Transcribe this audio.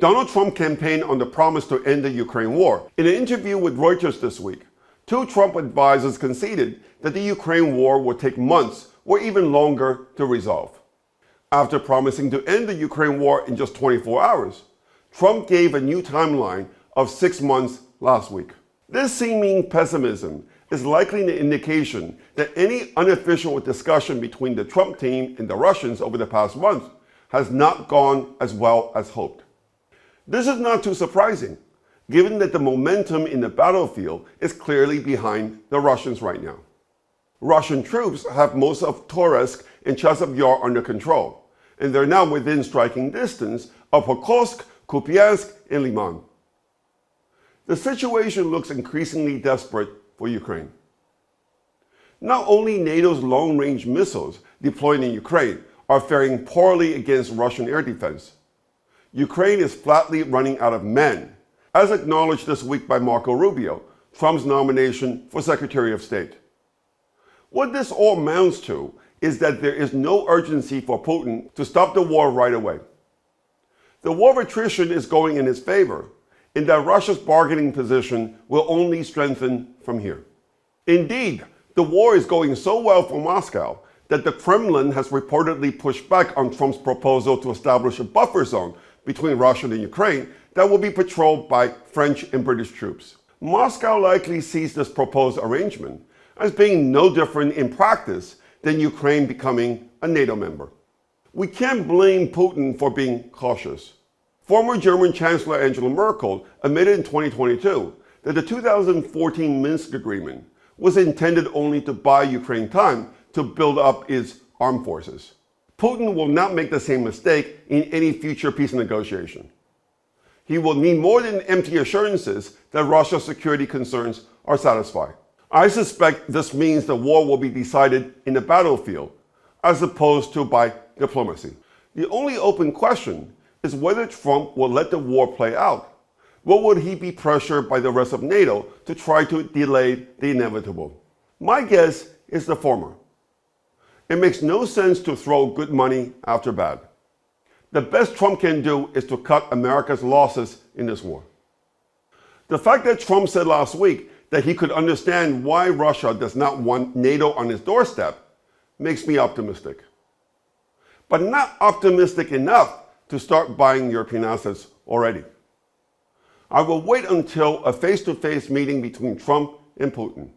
Donald Trump campaigned on the promise to end the Ukraine war. In an interview with Reuters this week, two Trump advisors conceded that the Ukraine war would take months or even longer to resolve. After promising to end the Ukraine war in just 24 hours, Trump gave a new timeline of 6 months last week. This seeming pessimism is likely an indication that any unofficial discussion between the Trump team and the Russians over the past month has not gone as well as hoped. This is not too surprising, given that the momentum in the battlefield is clearly behind the Russians right now. Russian troops have most of Toretsk and Chasiv Yar under control, and they're now within striking distance of Pokrovsk, Kupiansk, and Liman. The situation looks increasingly desperate for Ukraine. Not only NATO's long-range missiles deployed in Ukraine are faring poorly against Russian air defense, Ukraine is flatly running out of men, as acknowledged this week by Marco Rubio, Trump's nomination for Secretary of State. What this all amounts to is that there is no urgency for Putin to stop the war right away. The war of attrition is going in his favor, and that Russia's bargaining position will only strengthen from here. Indeed, the war is going so well for Moscow that the Kremlin has reportedly pushed back on Trump's proposal to establish a buffer zone between Russia and Ukraine that will be patrolled by French and British troops. Moscow likely sees this proposed arrangement as being no different in practice than Ukraine becoming a NATO member. We can't blame Putin for being cautious. Former German Chancellor Angela Merkel admitted in 2022 that the 2014 Minsk Agreement was intended only to buy Ukraine time to build up its armed forces. Putin will not make the same mistake in any future peace negotiation. He will need more than empty assurances that Russia's security concerns are satisfied. I suspect this means the war will be decided in the battlefield, as opposed to by diplomacy. The only open question is whether Trump will let the war play out. Or would he be pressured by the rest of NATO to try to delay the inevitable? My guess is the former. It makes no sense to throw good money after bad. The best Trump can do is to cut America's losses in this war. The fact that Trump said last week that he could understand why Russia does not want NATO on his doorstep makes me optimistic. But not optimistic enough to start buying European assets already. I will wait until a face-to-face meeting between Trump and Putin.